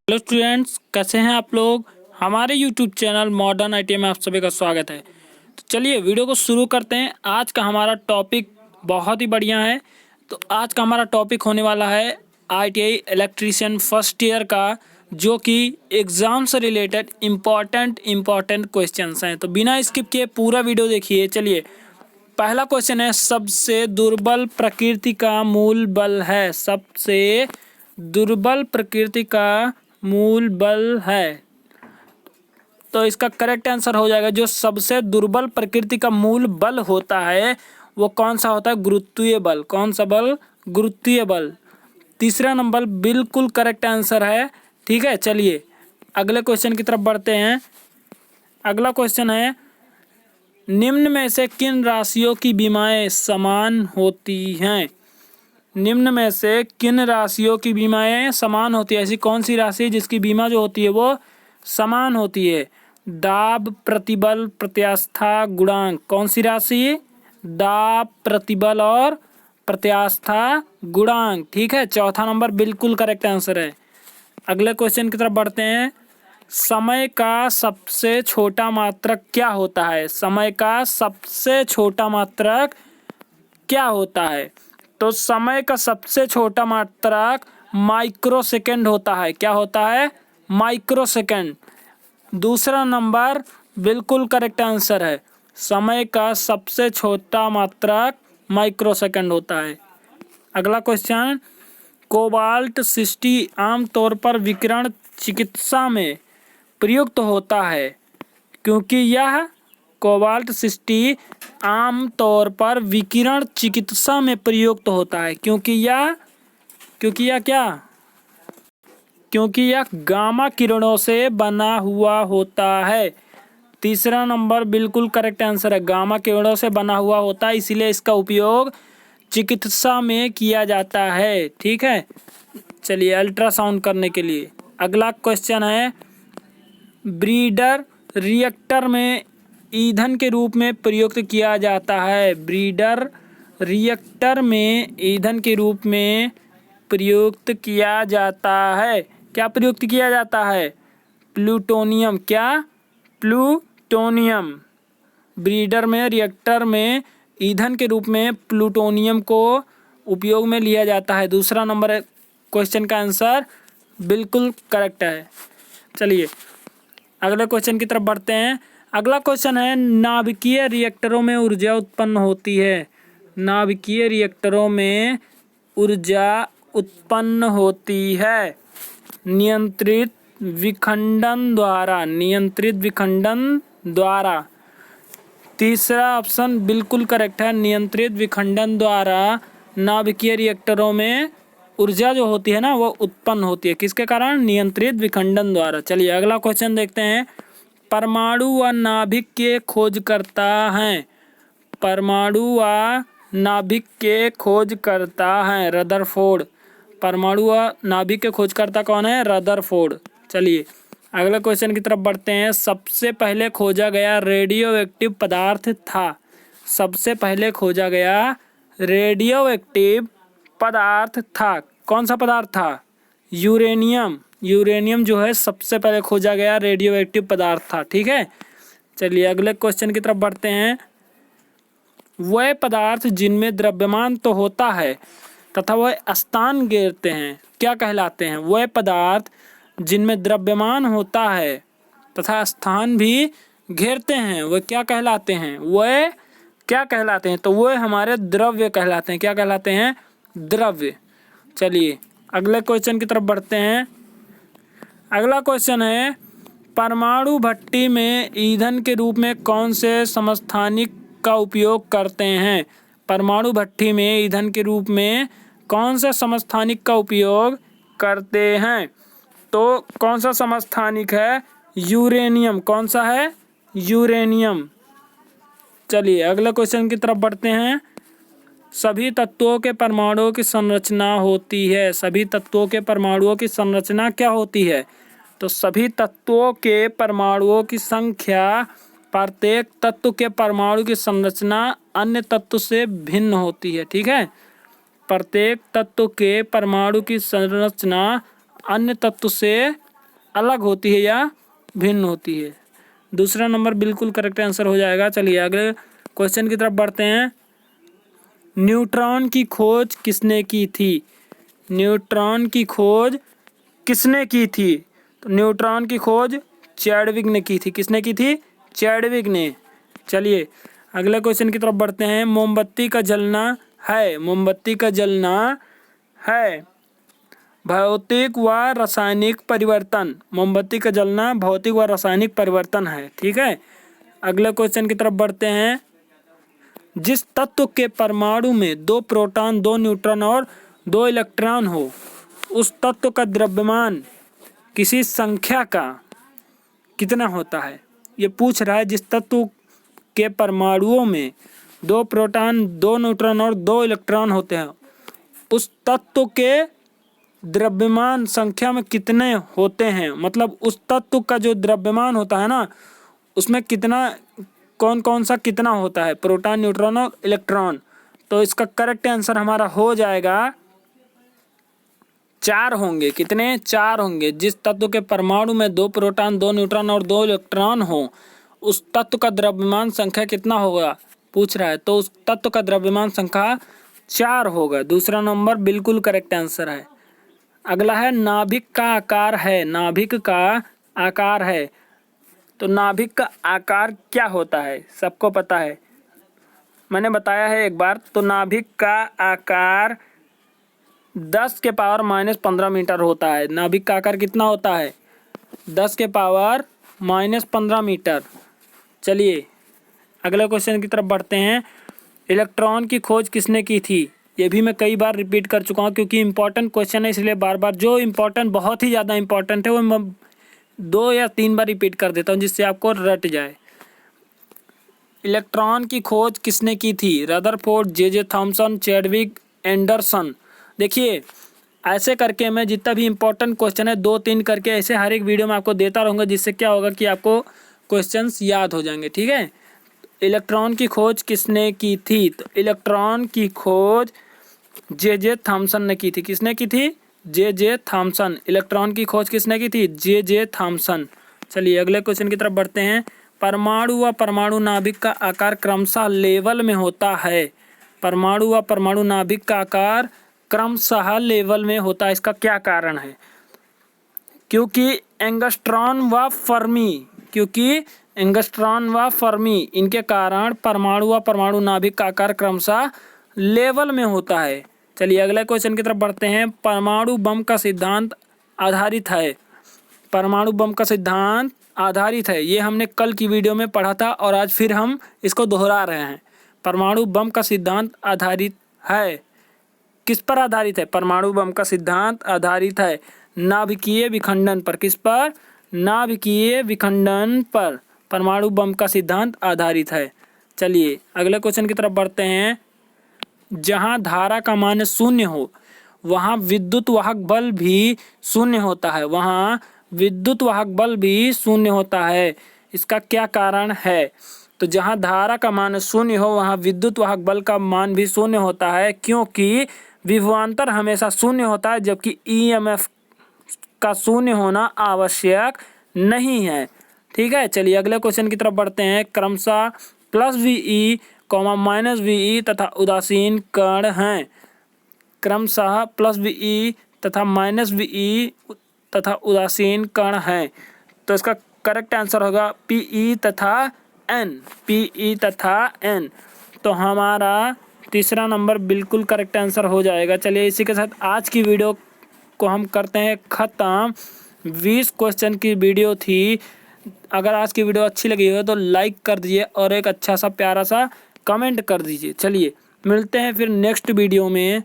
Hello students, कैसे हैं आप लोग। हमारे यूट्यूब चैनल मॉडर्न आईटी में आप सभी का स्वागत है। तो चलिए वीडियो को शुरू करते हैं। आज का हमारा टॉपिक बहुत ही बढ़िया है। तो आज का हमारा टॉपिक होने वाला है आईटीआई इलेक्ट्रीशियन फर्स्ट ईयर का, जो कि एग्ज़ाम से रिलेटेड इम्पॉर्टेंट क्वेश्चंस हैं। तो बिना स्किप किए पूरा वीडियो देखिए। चलिए, पहला क्वेश्चन है, सबसे दुर्बल प्रकृति का मूल बल है। सबसे दुर्बल प्रकृति का मूल बल है। तो इसका करेक्ट आंसर हो जाएगा, जो सबसे दुर्बल प्रकृति का मूल बल होता है वो कौन सा होता है? गुरुत्वीय बल। कौन सा बल? गुरुत्वीय बल। तीसरा नंबर बिल्कुल करेक्ट आंसर है। ठीक है, चलिए अगले क्वेश्चन की तरफ बढ़ते हैं। अगला क्वेश्चन है, निम्न में से किन राशियों की बीमाएं समान होती हैं? निम्न में से किन राशियों की बीमाएं समान होती है? ऐसी कौन सी राशि जिसकी बीमा जो होती है वो समान होती है? दाब, प्रतिबल, प्रत्यास्था, गुणांक। कौन सी राशि? दाब, प्रतिबल और प्रत्यास्था गुणांक। ठीक है, चौथा नंबर बिल्कुल करेक्ट आंसर है। अगले क्वेश्चन की तरफ बढ़ते हैं। समय का सबसे छोटा मात्रक क्या होता है? समय का सबसे छोटा मात्रक क्या होता है? तो समय का सबसे छोटा मात्रक माइक्रो सेकेंड होता है। क्या होता है? Micro second. दूसरा नंबर बिल्कुल करेक्ट आंसर है। समय का सबसे छोटा मात्रक माइक्रो सेकेंड होता है। अगला क्वेश्चन, कोबाल्ट 60 आमतौर पर विकिरण चिकित्सा में प्रयुक्त होता है क्योंकि यह कोबाल्ट 60 आमतौर पर विकिरण चिकित्सा में प्रयुक्त होता है क्योंकि यह क्या? क्योंकि यह गामा किरणों से बना हुआ होता है। तीसरा नंबर बिल्कुल करेक्ट आंसर है। गामा किरणों से बना हुआ होता है, इसीलिए इसका उपयोग चिकित्सा में किया जाता है। ठीक है, चलिए अल्ट्रासाउंड करने के लिए। अगला क्वेश्चन है, ब्रीडर रिएक्टर में ईंधन के रूप में प्रयुक्त किया जाता है। ब्रीडर रिएक्टर में ईंधन के रूप में प्रयुक्त किया जाता है। क्या प्रयुक्त किया जाता है? प्लूटोनियम। क्या? प्लूटोनियम। ब्रीडर में रिएक्टर में ईंधन के रूप में प्लूटोनियम को उपयोग में लिया जाता है। दूसरा नंबर क्वेश्चन का आंसर बिल्कुल करेक्ट है। चलिए अगले क्वेश्चन की तरफ बढ़ते हैं। अगला क्वेश्चन है, नाभिकीय रिएक्टरों में ऊर्जा उत्पन्न होती है। नाभिकीय रिएक्टरों में ऊर्जा उत्पन्न होती है नियंत्रित विखंडन द्वारा। नियंत्रित विखंडन द्वारा। तीसरा ऑप्शन बिल्कुल करेक्ट है। नियंत्रित विखंडन द्वारा नाभिकीय रिएक्टरों में ऊर्जा जो होती है ना वो उत्पन्न होती है। किसके कारण? नियंत्रित विखंडन द्वारा। चलिए अगला क्वेश्चन देखते हैं। परमाणु व नाभिक के खोजकर्ता हैं। परमाणु व नाभिक के खोजकर्ता हैं रदरफोर्ड। परमाणु व नाभिक के खोजकर्ता कौन है? रदरफोर्ड। चलिए अगले क्वेश्चन की तरफ बढ़ते हैं। सबसे पहले खोजा गया रेडियो एक्टिव पदार्थ था। सबसे पहले खोजा गया रेडियो एक्टिव पदार्थ था। कौन सा पदार्थ था? यूरेनियम। यूरेनियम जो है सबसे पहले खोजा गया रेडियो एक्टिव पदार्थ था। ठीक है, चलिए अगले क्वेश्चन की तरफ बढ़ते हैं। वह पदार्थ जिनमें द्रव्यमान तो होता है तथा वह स्थान घेरते हैं क्या कहलाते हैं? वह पदार्थ जिनमें द्रव्यमान होता है तथा स्थान भी घेरते हैं वह क्या कहलाते हैं? वह क्या कहलाते हैं? तो वह हमारे द्रव्य कहलाते हैं। क्या कहलाते हैं? द्रव्य। चलिए अगले क्वेश्चन की तरफ बढ़ते हैं। अगला क्वेश्चन है, परमाणु भट्टी में ईंधन के रूप में कौन से समस्थानिक का उपयोग करते हैं? परमाणु भट्टी में ईंधन के रूप में कौन सा समस्थानिक का उपयोग करते हैं? तो कौन सा समस्थानिक है? यूरेनियम। कौन सा है? यूरेनियम। चलिए अगले क्वेश्चन की तरफ बढ़ते हैं। सभी तत्वों के परमाणुओं की संरचना होती है। सभी तत्वों के परमाणुओं की संरचना क्या होती है? तो सभी तत्वों के परमाणुओं की संख्या, प्रत्येक तत्व के परमाणु की संरचना अन्य तत्व से भिन्न होती है। ठीक है, प्रत्येक तत्व के परमाणु की संरचना अन्य तत्व से अलग होती है या भिन्न होती है। दूसरा नंबर बिल्कुल करेक्ट आंसर हो जाएगा। चलिए अगले क्वेश्चन की तरफ बढ़ते हैं। न्यूट्रॉन की खोज किसने की थी? न्यूट्रॉन की खोज किसने की थी? तो न्यूट्रॉन की खोज चैडविक ने की थी। किसने की थी? चैडविक ने। चलिए अगले क्वेश्चन की तरफ बढ़ते हैं। मोमबत्ती का जलना है, मोमबत्ती का जलना है भौतिक व रासायनिक परिवर्तन। मोमबत्ती का जलना भौतिक व रासायनिक परिवर्तन है। ठीक है, अगले क्वेश्चन की तरफ बढ़ते हैं। जिस तत्व के परमाणु में 2 प्रोटॉन 2 न्यूट्रॉन और 2 इलेक्ट्रॉन हो, उस तत्व का द्रव्यमान किसी संख्या का कितना होता है? ये पूछ रहा है जिस तत्व के परमाणुओं में 2 प्रोटॉन 2 न्यूट्रॉन और 2 इलेक्ट्रॉन होते हैं, उस तत्व के द्रव्यमान संख्या में कितने होते हैं। मतलब उस तत्व का जो द्रव्यमान होता है ना, उसमें कितना कौन कौन सा कितना होता है, प्रोटॉन न्यूट्रॉन और इलेक्ट्रॉन। तो इसका करेक्ट आंसर हमारा हो जाएगा 4 होंगे। कितने? 4 होंगे। जिस तत्व के परमाणु में 2 प्रोटॉन 2 न्यूट्रॉन और 2 इलेक्ट्रॉन हो, उस तत्व का द्रव्यमान संख्या कितना होगा पूछ रहा है। तो उस तत्व का द्रव्यमान संख्या 4 होगा। दूसरा नंबर बिल्कुल करेक्ट आंसर है। अगला है नाभिक का आकार है। नाभिक का आकार है। तो नाभिक का आकार क्या होता है? सबको पता है, मैंने बताया है एक बार। तो नाभिक का आकार 10 के पावर -15 मीटर होता है। नाभिक का आकार कितना होता है? 10 के पावर -15 मीटर। चलिए अगले क्वेश्चन की तरफ बढ़ते हैं। इलेक्ट्रॉन की खोज किसने की थी? ये भी मैं कई बार रिपीट कर चुका हूँ क्योंकि इंपॉर्टेंट क्वेश्चन है, इसलिए बार बार जो इम्पोर्टेंट बहुत ही ज़्यादा इंपॉर्टेंट है वो मैं 2 या 3 बार रिपीट कर देता हूँ जिससे आपको रट जाए। इलेक्ट्रॉन की खोज किसने की थी? Rutherford, J Thomson, Chadwick, Anderson. देखिए ऐसे करके मैं जितना भी इंपॉर्टेंट क्वेश्चन है 2-3 करके ऐसे हर एक वीडियो में आपको देता रहूँगा, जिससे क्या होगा कि आपको क्वेश्चंस याद हो जाएंगे। ठीक है, इलेक्ट्रॉन की खोज किसने की थी? तो इलेक्ट्रॉन की खोज जे थॉमसन ने की थी। किसने की थी? J Thomson. इलेक्ट्रॉन की खोज किसने की थी? J Thomson. चलिए अगले क्वेश्चन की तरफ बढ़ते हैं। परमाणु व परमाणु नाभिक का आकार क्रमशः लेवल में होता है। परमाणु व परमाणु नाभिक का आकार क्रमशः लेवल में होता है। इसका क्या कारण है? क्योंकि एंगस्ट्रॉन व फर्मी इनके कारण परमाणु व परमाणु नाभिक का आकार क्रमशः लेवल में होता है। चलिए अगले क्वेश्चन की तरफ बढ़ते हैं। परमाणु बम का सिद्धांत आधारित है। परमाणु बम का सिद्धांत आधारित है। ये हमने कल की वीडियो में पढ़ा था और आज फिर हम इसको दोहरा रहे हैं। परमाणु बम का सिद्धांत आधारित है। किस पर आधारित है? परमाणु बम का सिद्धांत आधारित है नाभिकीय विखंडन पर। किस पर? नाभिकीय विखंडन पर परमाणु बम का सिद्धांत आधारित है। चलिए अगले क्वेश्चन की तरफ बढ़ते हैं। जहाँ धारा का मान 0 हो, वहाँ विद्युत वाहक बल भी 0 होता है। वहाँ विद्युत वाहक बल भी 0 होता है। इसका क्या कारण है? तो जहाँ धारा का मान 0 हो, वहाँ विद्युत वाहक बल का मान भी 0 होता है, क्योंकि विभवांतर हमेशा 0 होता है, जबकि EMF का 0 होना आवश्यक नहीं है। ठीक है, चलिए अगले क्वेश्चन की तरफ बढ़ते हैं। क्रमशः +VE, -VE तथा उदासीन कण हैं। क्रमशः +VE तथा -VE तथा उदासीन कण हैं। तो इसका करेक्ट आंसर होगा PE तथा N। PE तथा N। तो हमारा तीसरा नंबर बिल्कुल करेक्ट आंसर हो जाएगा। चलिए इसी के साथ आज की वीडियो को हम करते हैं ख़त्म। 20 क्वेश्चन की वीडियो थी। अगर आज की वीडियो अच्छी लगी हो तो लाइक कर दीजिए और एक अच्छा सा प्यारा सा कमेंट कर दीजिए। चलिए मिलते हैं फिर नेक्स्ट वीडियो में।